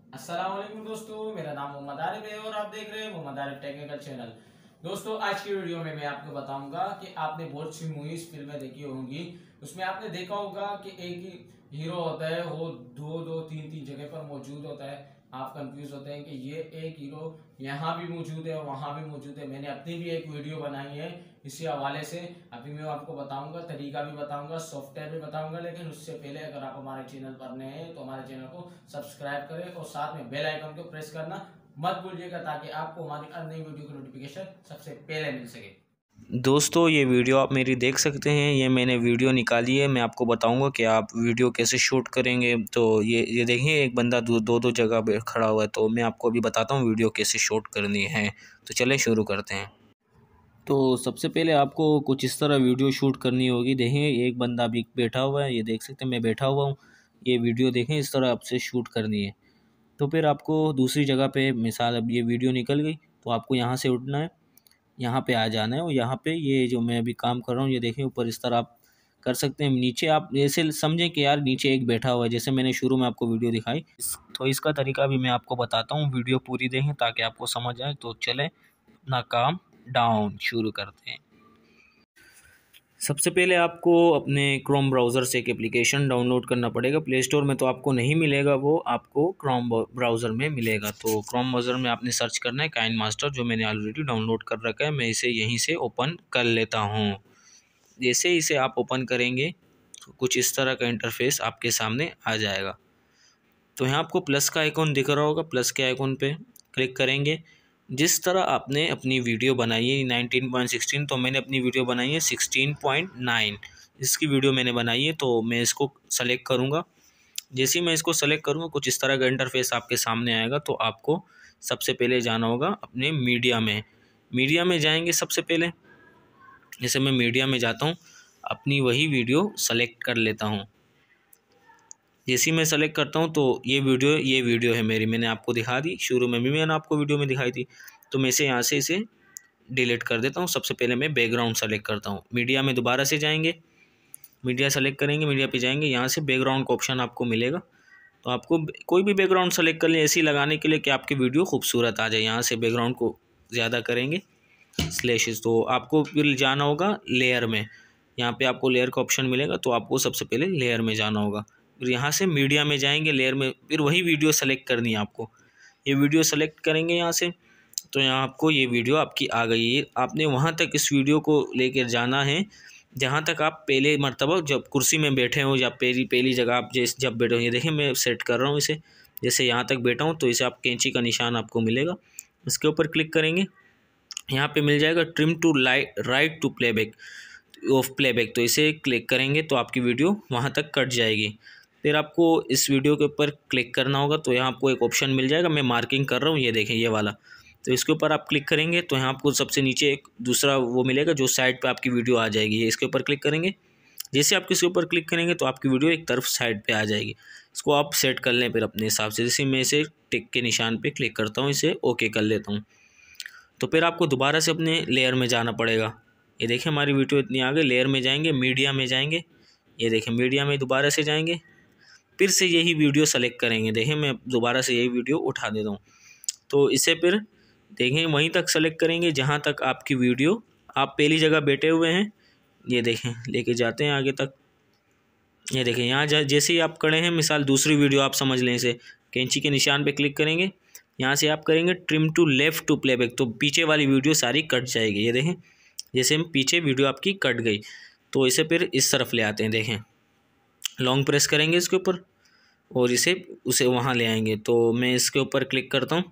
अस्सलाम वालेकुम दोस्तों, मेरा नाम मोहम्मद आरिफ है और आप देख रहे हैं मोहम्मद आरिफ टेक्निकल चैनल। दोस्तों, आज की वीडियो में मैं आपको बताऊंगा कि आपने बहुत सी मूवीज फिल्में देखी होंगी। उसमें आपने देखा होगा कि एक ही हीरो होता है, वो दो दो तीन तीन जगह पर मौजूद होता है। आप कंफ्यूज होते हैं कि ये एक हीरो यहाँ भी मौजूद है और वहाँ भी मौजूद है। मैंने अपनी भी एक वीडियो बनाई है इसी हवाले से। अभी मैं आपको बताऊंगा, तरीका भी बताऊंगा, सॉफ्टवेयर भी बताऊंगा। लेकिन उससे पहले अगर आप हमारे चैनल पर नए हैं तो हमारे चैनल को सब्सक्राइब करें और साथ में बेल आइकन को प्रेस करना मत भूलिएगा, ताकि आपको हमारी अन्य नई वीडियो की नोटिफिकेशन सबसे पहले मिल सके। दोस्तों, ये वीडियो आप मेरी देख सकते हैं। ये मैंने वीडियो निकाली है। मैं आपको बताऊंगा कि आप वीडियो कैसे शूट करेंगे। तो ये देखिए, एक बंदा दो दो जगह पे खड़ा हुआ है। तो मैं आपको अभी बताता हूँ वीडियो कैसे शूट करनी है। तो चलें शुरू करते हैं। तो सबसे पहले आपको कुछ इस तरह वीडियो शूट करनी होगी। देखें, एक बंदा अभी बैठा हुआ है। ये देख सकते हैं, मैं बैठा हुआ हूँ। ये वीडियो देखें, इस तरह आपसे शूट करनी है। तो फिर आपको दूसरी जगह पे, मिसाल अब ये वीडियो निकल गई तो आपको यहाँ से उठना है, यहाँ पे आ जाना है। और यहाँ पे ये जो मैं अभी काम कर रहा हूँ, ये देखें ऊपर इस तरह आप कर सकते हैं। नीचे आप ऐसे समझें कि यार नीचे एक बैठा हुआ है, जैसे मैंने शुरू में आपको वीडियो दिखाई। तो इसका तरीका भी मैं आपको बताता हूँ। वीडियो पूरी देखें ताकि आपको समझ आए। तो चलें अपना काम डाउन शुरू करते हैं। सबसे पहले आपको अपने क्रोम ब्राउज़र से एक एप्लीकेशन डाउनलोड करना पड़ेगा। प्ले स्टोर में तो आपको नहीं मिलेगा, वो आपको क्रोम ब्राउज़र में मिलेगा। तो क्रोम ब्राउज़र में आपने सर्च करना है काइन मास्टर, जो मैंने ऑलरेडी डाउनलोड कर रखा है। मैं इसे यहीं से ओपन कर लेता हूँ। जैसे इसे आप ओपन करेंगे तो कुछ इस तरह का इंटरफेस आपके सामने आ जाएगा। तो यहाँ आपको प्लस का आइकॉन दिख रहा होगा, प्लस के आइकॉन पे क्लिक करेंगे। जिस तरह आपने अपनी वीडियो बनाई है 19.16, तो मैंने अपनी वीडियो बनाई है 16.9। इसकी वीडियो मैंने बनाई है, तो मैं इसको सेलेक्ट करूँगा। जैसे ही मैं इसको सेलेक्ट करूँगा, कुछ इस तरह का इंटरफेस आपके सामने आएगा। तो आपको सबसे पहले जाना होगा अपने मीडिया में। मीडिया में जाएंगे सबसे पहले। जैसे मैं मीडिया में जाता हूँ, अपनी वही वीडियो सेलेक्ट कर लेता हूँ। जैसे ही मैं सेलेक्ट करता हूँ तो ये वीडियो है मेरी, मैंने आपको दिखा दी। शुरू में भी मैंने आपको वीडियो में दिखाई थी। तो मैं यहाँ से इसे डिलीट कर देता हूँ। सबसे पहले मैं बैकग्राउंड सेलेक्ट करता हूँ। मीडिया में दोबारा से जाएंगे, मीडिया सेलेक्ट करेंगे, मीडिया पे जाएंगे, यहाँ से बैकग्राउंड का ऑप्शन आपको मिलेगा। तो आपको कोई भी बैकग्राउंड सेलेक्ट कर लें ऐसे ही लगाने के लिए कि आपकी वीडियो खूबसूरत आ जाए। यहाँ से बैकग्राउंड को ज़्यादा करेंगे स्लैशेस। तो आपको फिर जाना होगा लेयर में। यहाँ पे आपको लेयर का ऑप्शन मिलेगा, तो आपको सबसे पहले लेयर में जाना होगा। फिर यहाँ से मीडिया में जाएंगे, लेयर में फिर वही वीडियो सेलेक्ट करनी है आपको। ये वीडियो सेलेक्ट करेंगे यहाँ से, तो यहाँ आपको ये वीडियो आपकी आ गई है। आपने वहाँ तक इस वीडियो को लेकर जाना है जहाँ तक आप पहले मर्तबा जब कुर्सी में बैठे हो, या पहली जगह आप जब बैठे हो। ये देखिए, मैं सेट कर रहा हूँ इसे। जैसे यहाँ तक बैठा हूँ तो इसे आप कैंची का निशान आपको मिलेगा, इसके ऊपर क्लिक करेंगे। यहाँ पे मिल जाएगा trim to right to playback of playback. तो इसे क्लिक करेंगे तो आपकी वीडियो वहाँ तक कट जाएगी। फिर आपको इस वीडियो के ऊपर क्लिक करना होगा। तो यहाँ आपको एक ऑप्शन मिल जाएगा, मैं मार्किंग कर रहा हूँ, ये देखें ये वाला। तो इसके ऊपर आप क्लिक करेंगे तो यहाँ आपको सबसे नीचे एक दूसरा वो मिलेगा, जो साइड पे आपकी वीडियो आ जाएगी। इसके ऊपर क्लिक करेंगे। जैसे आप किसी ऊपर क्लिक करेंगे तो आपकी वीडियो एक तरफ साइड पे आ जाएगी। इसको आप सेट कर लें फिर अपने हिसाब से। जैसे मैं इसे टिक के निशान पे क्लिक करता हूँ, इसे ओके कर लेता हूँ। तो फिर आपको दोबारा से अपने लेयर में जाना पड़ेगा। ये देखिए, हमारी वीडियो इतनी आ गई। लेयर में जाएंगे, मीडिया में जाएंगे। ये देखें, मीडिया में दोबारा से जाएंगे, फिर से यही वीडियो सेलेक्ट करेंगे। देखें, मैं दोबारा से यही वीडियो उठा देता हूँ। तो इसे फिर देखें वहीं तक सेलेक्ट करेंगे जहाँ तक आपकी वीडियो, आप पहली जगह बैठे हुए हैं। ये देखें, लेके जाते हैं आगे तक। ये देखें, यहाँ जैसे ही आप खड़े हैं, मिसाल दूसरी वीडियो आप समझ लें, इसे कैंची के निशान पे क्लिक करेंगे। यहाँ से आप करेंगे trim to left to playback, तो पीछे वाली वीडियो सारी कट जाएगी। ये देखें, जैसे हम पीछे वीडियो आपकी कट गई। तो इसे फिर इस तरफ ले आते हैं। देखें, लॉन्ग प्रेस करेंगे इसके ऊपर और उसे वहाँ ले आएंगे। तो मैं इसके ऊपर क्लिक करता हूँ।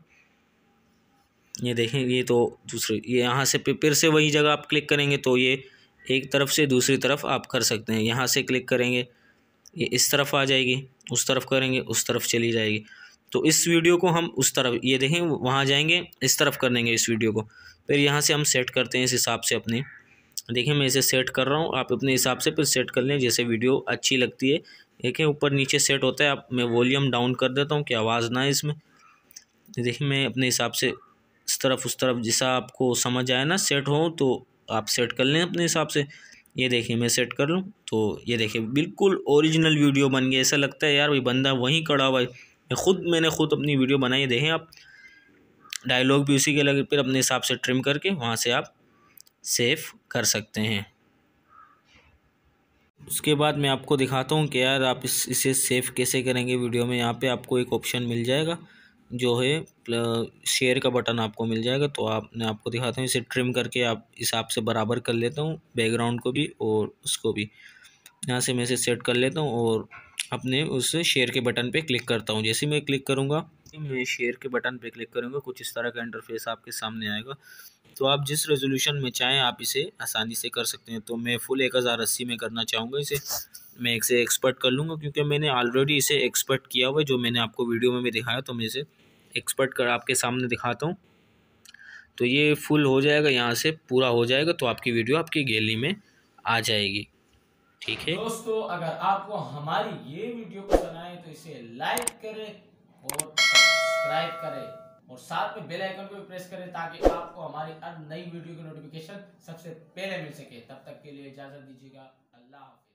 ये देखें, ये तो दूसरी, ये यहाँ से फिर से वही जगह आप क्लिक करेंगे तो ये एक तरफ से दूसरी तरफ आप कर सकते हैं। यहाँ से क्लिक करेंगे, ये इस तरफ आ जाएगी, उस तरफ करेंगे उस तरफ चली जाएगी। तो इस वीडियो को हम उस तरफ, ये देखें वहाँ जाएंगे, इस तरफ कर देंगे इस वीडियो को। फिर यहाँ से हम सेट करते हैं इस हिसाब से अपने। देखिए, मैं इसे सेट कर रहा हूँ, आप अपने हिसाब से फिर सेट कर लें जैसे वीडियो अच्छी लगती है। देखें, ऊपर नीचे सेट होता है। आप मैं वॉल्यूम डाउन कर देता हूँ कि आवाज़ ना आए इसमें। देखिए, मैं अपने हिसाब से इस तरफ उस तरफ जैसा आपको समझ आए ना सेट हो, तो आप सेट कर लें अपने हिसाब से। ये देखिए, मैं सेट कर लूँ तो ये देखिए बिल्कुल ओरिजिनल वीडियो बन गई। ऐसा लगता है यार वही बंदा वहीं खड़ा हुआ है, मैंने खुद अपनी वीडियो बनाई, देखें आप, डायलॉग भी उसी के लगे, फिर अपने हिसाब से ट्रिम करके वहाँ से आप सेव कर सकते हैं। उसके बाद मैं आपको दिखाता हूँ कि यार आप इसे सेव कैसे करेंगे वीडियो में। यहाँ पे आपको एक ऑप्शन मिल जाएगा जो है शेयर का बटन आपको मिल जाएगा। तो मैं आपको दिखाता हूँ, इसे ट्रिम करके आप हिसाब से बराबर कर लेता हूँ, बैकग्राउंड को भी और उसको भी। यहाँ से मैं इसे सेट कर लेता हूँ और अपने उस शेयर के बटन पे क्लिक करता हूँ। जैसे मैं क्लिक करूँगा, मैं शेयर के बटन पे क्लिक करूँगा, कुछ इस तरह का इंटरफेस आपके सामने आएगा। तो आप जिस रेजोल्यूशन में चाहें आप इसे आसानी से कर सकते हैं। तो मैं फुल 1080 में करना चाहूँगा इसे। मैं इसे एक्सपर्ट कर लूँगा क्योंकि मैंने ऑलरेडी इसे एक्सपर्ट किया हुआ है, जो मैंने आपको वीडियो में भी दिखाया। तो मैं इसे एक्सपर्ट कर आपके सामने दिखाता हूँ। तो ये फुल हो जाएगा, यहाँ से पूरा हो जाएगा, तो आपकी वीडियो आपकी गैलरी में आ जाएगी। ठीक है दोस्तों, अगर आपको हमारी ये वीडियो पसंद आए तो इसे लाइक करें और सब्सक्राइब करें और साथ में बेल आइकन को भी प्रेस करें ताकि आपको हमारी हर नई वीडियो की नोटिफिकेशन सबसे पहले मिल सके। तब तक के लिए इजाजत दीजिएगा। अल्लाह हाफिज।